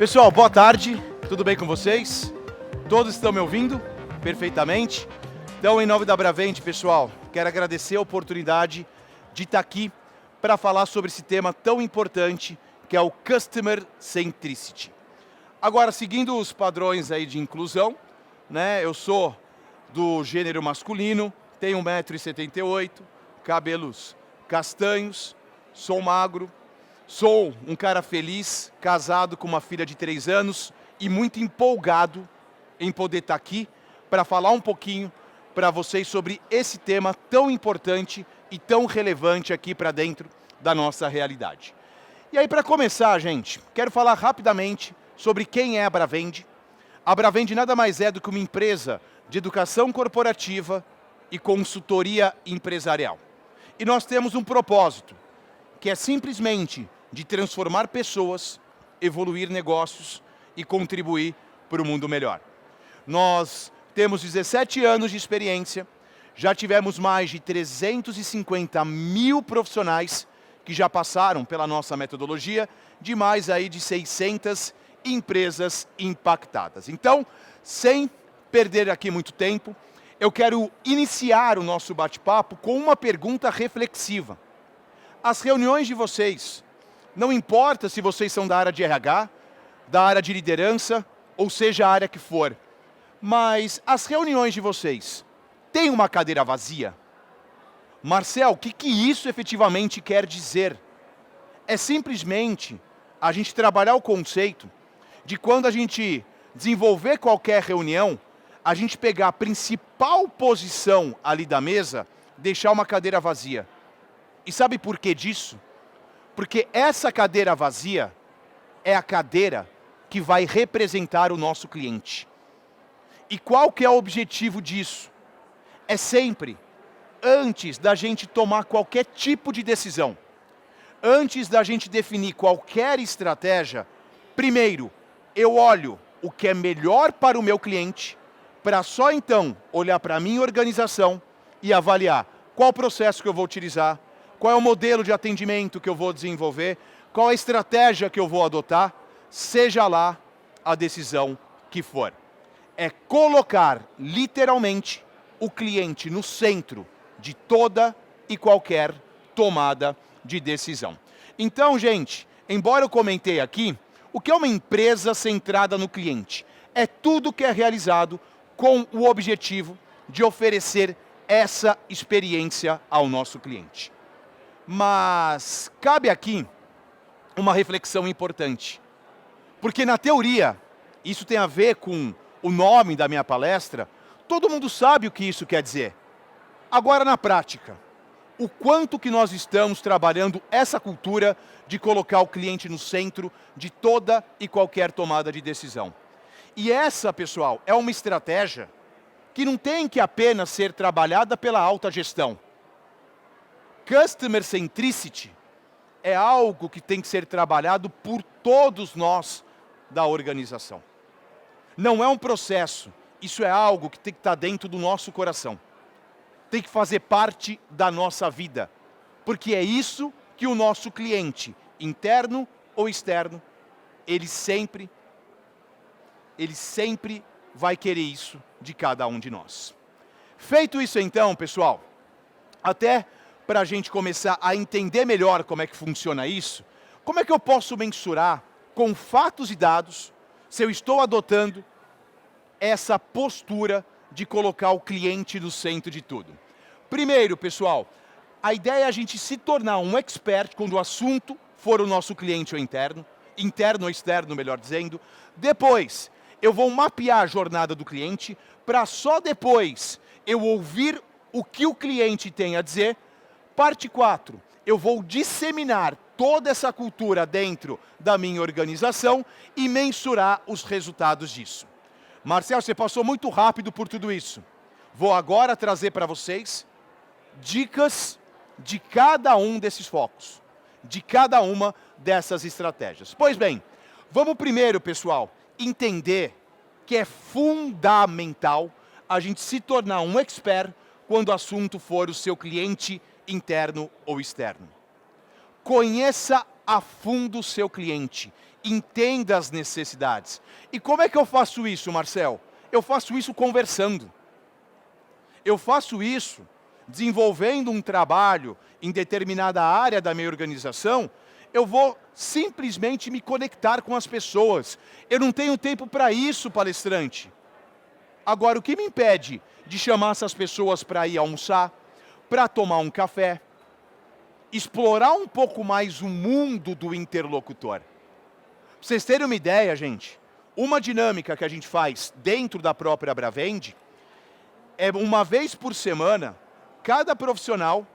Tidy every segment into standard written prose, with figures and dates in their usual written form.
Pessoal, boa tarde, tudo bem com vocês? Todos estão me ouvindo perfeitamente? Então, em nome da Bravente, pessoal, quero agradecer a oportunidade de estar aqui para falar sobre esse tema tão importante que é o Customer Centricity. Agora, seguindo os padrões aí de inclusão, né, eu sou do gênero masculino, tenho 1,78 m, cabelos castanhos, sou magro, sou um cara feliz, casado com uma filha de 3 anos e muito empolgado em poder estar aqui para falar um pouquinho para vocês sobre esse tema tão importante e tão relevante aqui para dentro da nossa realidade. E aí, para começar, gente, quero falar rapidamente sobre quem é a Bravende. A Bravende nada mais é do que uma empresa de educação corporativa e consultoria empresarial. E nós temos um propósito, que é simplesmente de transformar pessoas, evoluir negócios e contribuir para o mundo melhor. Nós temos 17 anos de experiência, já tivemos mais de 350 mil profissionais que já passaram pela nossa metodologia, de mais aí de 600 empresas impactadas. Então, sem perder aqui muito tempo, eu quero iniciar o nosso bate-papo com uma pergunta reflexiva. As reuniões de vocês, não importa se vocês são da área de RH, da área de liderança, ou seja, a área que for, mas as reuniões de vocês têm uma cadeira vazia? Marcel, o que isso efetivamente quer dizer? É simplesmente a gente trabalhar o conceito de quando a gente desenvolver qualquer reunião, a gente pegar a principal posição ali da mesa, deixar uma cadeira vazia. E sabe por que disso? Porque essa cadeira vazia é a cadeira que vai representar o nosso cliente. E qual que é o objetivo disso? É sempre, antes da gente tomar qualquer tipo de decisão, antes da gente definir qualquer estratégia, primeiro, eu olho o que é melhor para o meu cliente, para só então olhar para a minha organização e avaliar qual processo que eu vou utilizar, qual é o modelo de atendimento que eu vou desenvolver, qual a estratégia que eu vou adotar, seja lá a decisão que for. É colocar, literalmente, o cliente no centro de toda e qualquer tomada de decisão. Então, gente, embora eu comentei aqui, o que é uma empresa centrada no cliente? É tudo que é realizado com o objetivo de oferecer essa experiência ao nosso cliente. Mas cabe aqui uma reflexão importante, porque na teoria, isso tem a ver com o nome da minha palestra, todo mundo sabe o que isso quer dizer. Agora na prática, o quanto que nós estamos trabalhando essa cultura de colocar o cliente no centro de toda e qualquer tomada de decisão. E essa, pessoal, é uma estratégia que não tem que apenas ser trabalhada pela alta gestão. Customer Centricity é algo que tem que ser trabalhado por todos nós da organização. Não é um processo, isso é algo que tem que estar dentro do nosso coração. Tem que fazer parte da nossa vida, porque é isso que o nosso cliente, interno ou externo, ele sempre vai querer isso de cada um de nós. Feito isso então, pessoal, até para a gente começar a entender melhor como é que funciona isso, como é que eu posso mensurar com fatos e dados se eu estou adotando essa postura de colocar o cliente no centro de tudo? Primeiro, pessoal, a ideia é a gente se tornar um expert quando o assunto for o nosso cliente ou interno ou externo, melhor dizendo. Depois, eu vou mapear a jornada do cliente para só depois eu ouvir o que o cliente tem a dizer. Parte 4, eu vou disseminar toda essa cultura dentro da minha organização e mensurar os resultados disso. Marcel, você passou muito rápido por tudo isso. Vou agora trazer para vocês dicas de cada um desses focos, de cada uma dessas estratégias. Pois bem, vamos primeiro, pessoal, entender que é fundamental a gente se tornar um expert quando o assunto for o seu cliente interno ou externo. Conheça a fundo o seu cliente. Entenda as necessidades. E como é que eu faço isso, Marcel? Eu faço isso conversando. Eu faço isso desenvolvendo um trabalho em determinada área da minha organização. Eu vou simplesmente me conectar com as pessoas. Eu não tenho tempo para isso, palestrante. Agora, o que me impede de chamar essas pessoas para ir almoçar, para tomar um café, explorar um pouco mais o mundo do interlocutor? Pra vocês terem uma ideia, gente, uma dinâmica que a gente faz dentro da própria Bravend é uma vez por semana, cada profissional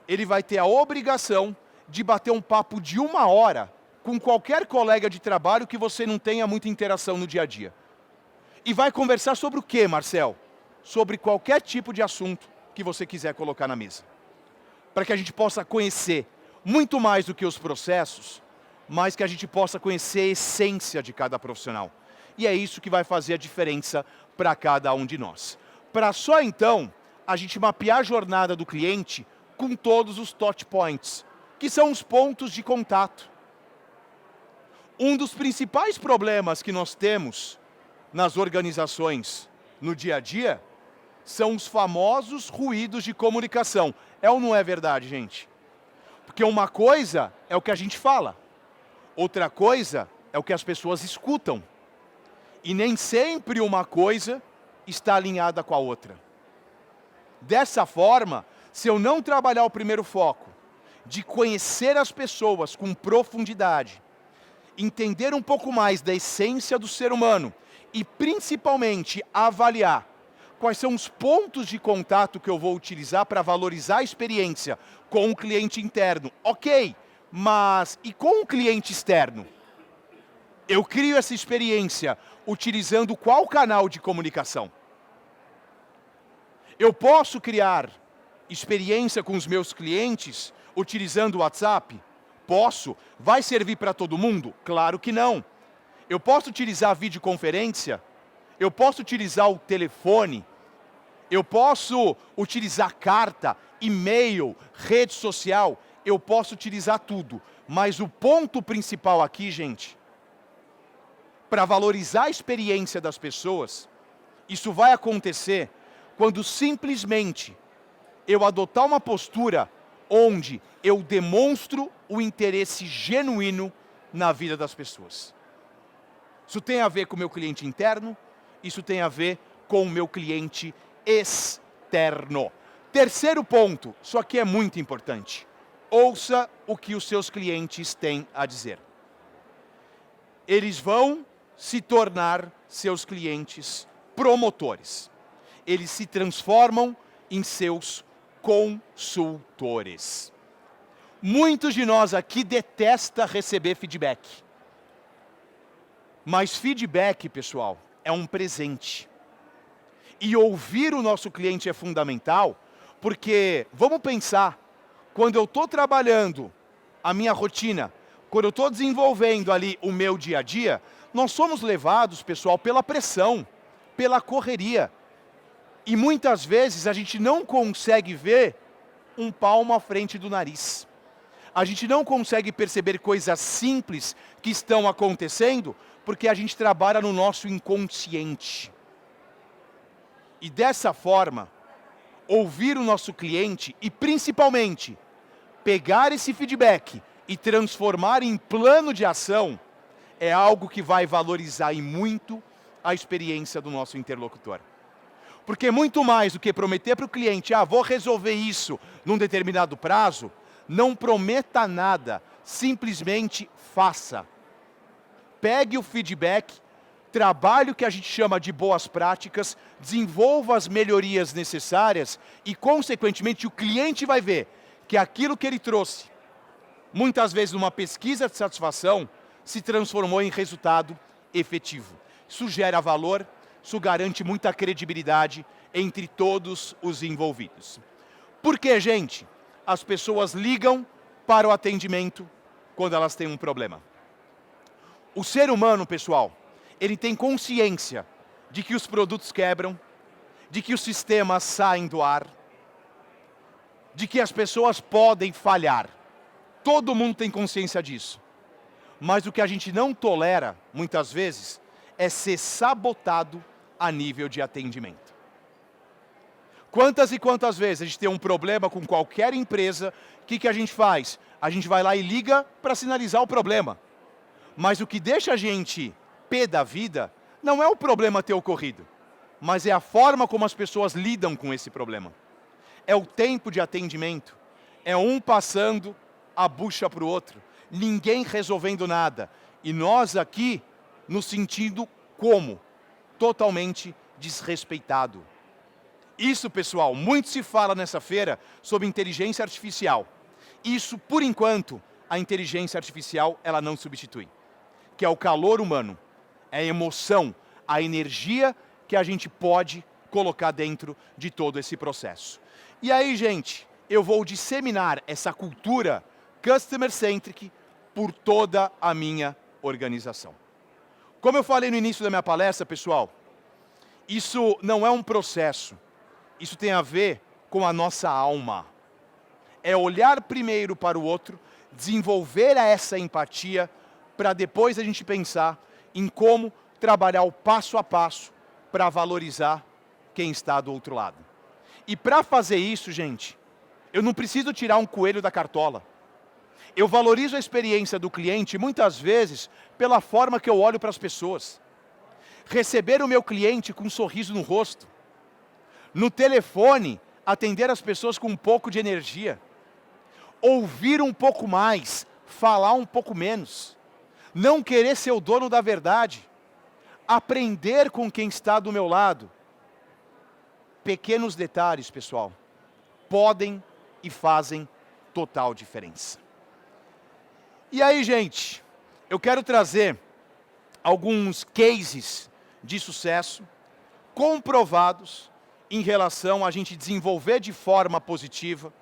ele vai ter a obrigação de bater um papo de 1 hora com qualquer colega de trabalho que você não tenha muita interação no dia a dia. E vai conversar sobre o quê, Marcel? Sobre qualquer tipo de assunto que você quiser colocar na mesa. Para que a gente possa conhecer muito mais do que os processos, mas que a gente possa conhecer a essência de cada profissional. E é isso que vai fazer a diferença para cada um de nós. Para só então a gente mapear a jornada do cliente com todos os touch points, que são os pontos de contato. Um dos principais problemas que nós temos nas organizações no dia a dia são os famosos ruídos de comunicação. É ou não é verdade, gente? Porque uma coisa é o que a gente fala, outra coisa é o que as pessoas escutam. E nem sempre uma coisa está alinhada com a outra. Dessa forma, se eu não trabalhar o primeiro foco, de conhecer as pessoas com profundidade, entender um pouco mais da essência do ser humano e principalmente avaliar quais são os pontos de contato que eu vou utilizar para valorizar a experiência com o cliente interno. Ok, mas e com o cliente externo? Eu crio essa experiência utilizando qual canal de comunicação? Eu posso criar experiência com os meus clientes utilizando o WhatsApp? Posso. Vai servir para todo mundo? Claro que não. Eu posso utilizar a videoconferência? Eu posso utilizar o telefone? Eu posso utilizar carta, e-mail, rede social? Eu posso utilizar tudo. Mas o ponto principal aqui, gente, para valorizar a experiência das pessoas, isso vai acontecer quando simplesmente eu adotar uma postura onde eu demonstro o interesse genuíno na vida das pessoas. Isso tem a ver com o meu cliente interno, isso tem a ver com o meu cliente externo. Terceiro ponto, isso aqui é muito importante. Ouça o que os seus clientes têm a dizer. Eles vão se tornar seus clientes promotores. Eles se transformam em seus consultores. Muitos de nós aqui detestam receber feedback. Mas feedback, pessoal, é um presente. E ouvir o nosso cliente é fundamental, porque, vamos pensar, quando eu estou trabalhando a minha rotina, quando eu estou desenvolvendo ali o meu dia a dia, nós somos levados, pessoal, pela pressão, pela correria. E muitas vezes a gente não consegue ver um palmo à frente do nariz. A gente não consegue perceber coisas simples que estão acontecendo porque a gente trabalha no nosso inconsciente. E dessa forma, ouvir o nosso cliente e principalmente pegar esse feedback e transformar em plano de ação é algo que vai valorizar e muito a experiência do nosso interlocutor. Porque muito mais do que prometer para o cliente, vou resolver isso num determinado prazo, não prometa nada, simplesmente faça. Pegue o feedback, trabalhe o que a gente chama de boas práticas, desenvolva as melhorias necessárias e, consequentemente, o cliente vai ver que aquilo que ele trouxe, muitas vezes numa pesquisa de satisfação, se transformou em resultado efetivo. Isso gera valor, isso garante muita credibilidade entre todos os envolvidos. Por que, gente? As pessoas ligam para o atendimento quando elas têm um problema. O ser humano, pessoal, ele tem consciência de que os produtos quebram, de que os sistemas saem do ar, de que as pessoas podem falhar. Todo mundo tem consciência disso. Mas o que a gente não tolera, muitas vezes, é ser sabotado a nível de atendimento. Quantas e quantas vezes a gente tem um problema com qualquer empresa, o que a gente faz? A gente vai lá e liga para sinalizar o problema. Mas o que deixa a gente pé da vida não é o problema ter ocorrido, mas é a forma como as pessoas lidam com esse problema. É o tempo de atendimento, é um passando a bucha para o outro, ninguém resolvendo nada. E nós aqui nos sentindo como? Totalmente desrespeitado. Isso, pessoal, muito se fala nessa feira sobre inteligência artificial. Isso, por enquanto, a inteligência artificial ela não substitui. Que é o calor humano, é a emoção, a energia que a gente pode colocar dentro de todo esse processo. E aí, gente, eu vou disseminar essa cultura customer-centric por toda a minha organização. Como eu falei no início da minha palestra, pessoal, isso não é um processo, isso tem a ver com a nossa alma. É olhar primeiro para o outro, desenvolver essa empatia, para depois a gente pensar em como trabalhar o passo a passo para valorizar quem está do outro lado. E para fazer isso, gente, eu não preciso tirar um coelho da cartola. Eu valorizo a experiência do cliente muitas vezes pela forma que eu olho para as pessoas. Receber o meu cliente com um sorriso no rosto. No telefone, atender as pessoas com um pouco de energia. Ouvir um pouco mais, falar um pouco menos. Não querer ser o dono da verdade. Aprender com quem está do meu lado. Pequenos detalhes, pessoal, podem e fazem total diferença. E aí, gente, eu quero trazer alguns cases de sucesso comprovados em relação a gente desenvolver de forma positiva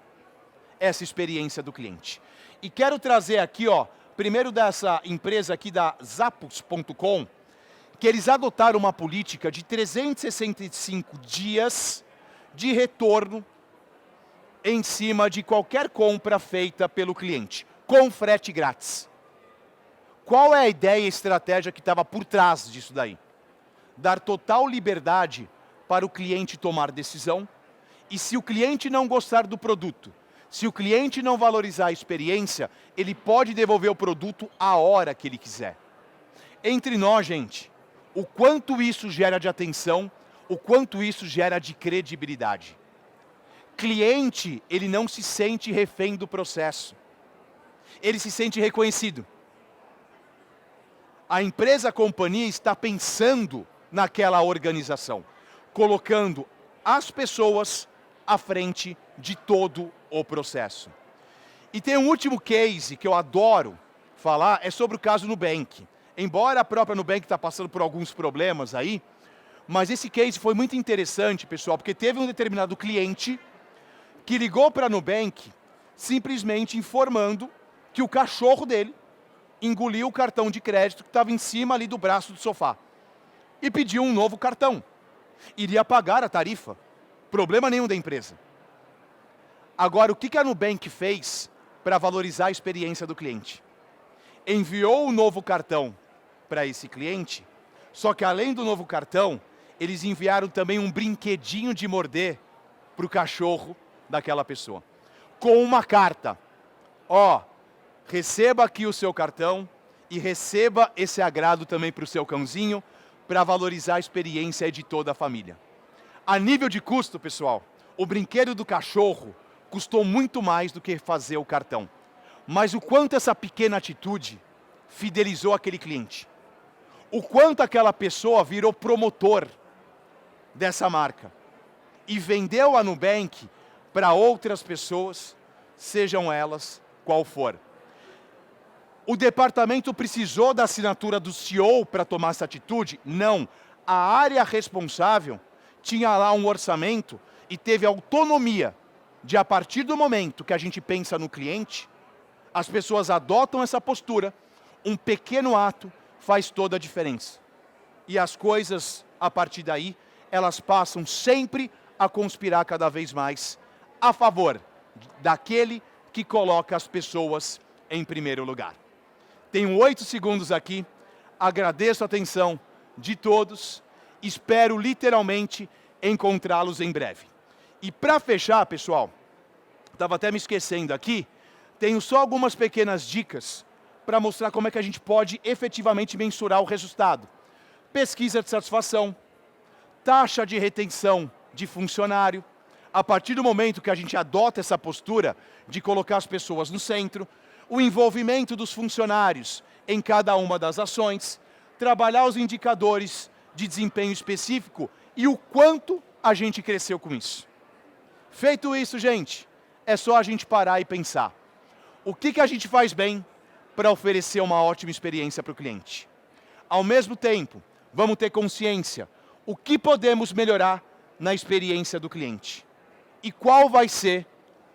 essa experiência do cliente. E quero trazer aqui, ó, primeiro dessa empresa aqui da Zappos.com, que eles adotaram uma política de 365 dias de retorno em cima de qualquer compra feita pelo cliente, com frete grátis. Qual é a ideia e a estratégia que estava por trás disso daí? Dar total liberdade para o cliente tomar decisão, e se o cliente não gostar do produto, se o cliente não valorizar a experiência, ele pode devolver o produto a hora que ele quiser. Entre nós, gente, o quanto isso gera de atenção, o quanto isso gera de credibilidade. Cliente, ele não se sente refém do processo. Ele se sente reconhecido. A empresa, a companhia está pensando naquela organização, colocando as pessoas à frente de todo o processo. E tem um último case que eu adoro falar, é sobre o caso Nubank. Embora a própria Nubank está passando por alguns problemas aí, mas esse case foi muito interessante, pessoal, porque teve um determinado cliente que ligou para a Nubank simplesmente informando que o cachorro dele engoliu o cartão de crédito que estava em cima ali do braço do sofá. E pediu um novo cartão. Iria pagar a tarifa. Problema nenhum da empresa. Agora, o que a Nubank fez para valorizar a experiência do cliente? Enviou o novo cartão para esse cliente, só que além do novo cartão, eles enviaram também um brinquedinho de morder para o cachorro daquela pessoa. Com uma carta. Ó, receba aqui o seu cartão e receba esse agrado também para o seu cãozinho, para valorizar a experiência de toda a família. A nível de custo, pessoal, o brinquedo do cachorro custou muito mais do que fazer o cartão. Mas o quanto essa pequena atitude fidelizou aquele cliente. O quanto aquela pessoa virou promotor dessa marca. E vendeu a Nubank para outras pessoas, sejam elas qual for. O departamento precisou da assinatura do CEO para tomar essa atitude? Não. A área responsável tinha lá um orçamento e teve autonomia de, a partir do momento que a gente pensa no cliente, as pessoas adotam essa postura, um pequeno ato faz toda a diferença. E as coisas, a partir daí, elas passam sempre a conspirar cada vez mais a favor daquele que coloca as pessoas em primeiro lugar. Tenho 8 segundos aqui, agradeço a atenção de todos, espero literalmente encontrá-los em breve. E para fechar, pessoal, estava até me esquecendo aqui, tenho só algumas pequenas dicas para mostrar como é que a gente pode efetivamente mensurar o resultado. Pesquisa de satisfação, taxa de retenção de funcionário. A partir do momento que a gente adota essa postura de colocar as pessoas no centro, o envolvimento dos funcionários em cada uma das ações, trabalhar os indicadores de desempenho específico e o quanto a gente cresceu com isso. Feito isso, gente, é só a gente parar e pensar. O que a gente faz bem para oferecer uma ótima experiência para o cliente? Ao mesmo tempo, vamos ter consciência o que podemos melhorar na experiência do cliente e qual vai ser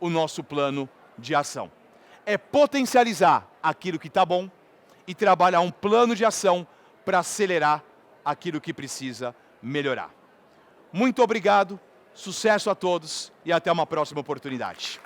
o nosso plano de ação. É potencializar aquilo que está bom e trabalhar um plano de ação para acelerar aquilo que precisa melhorar. Muito obrigado, sucesso a todos e até uma próxima oportunidade.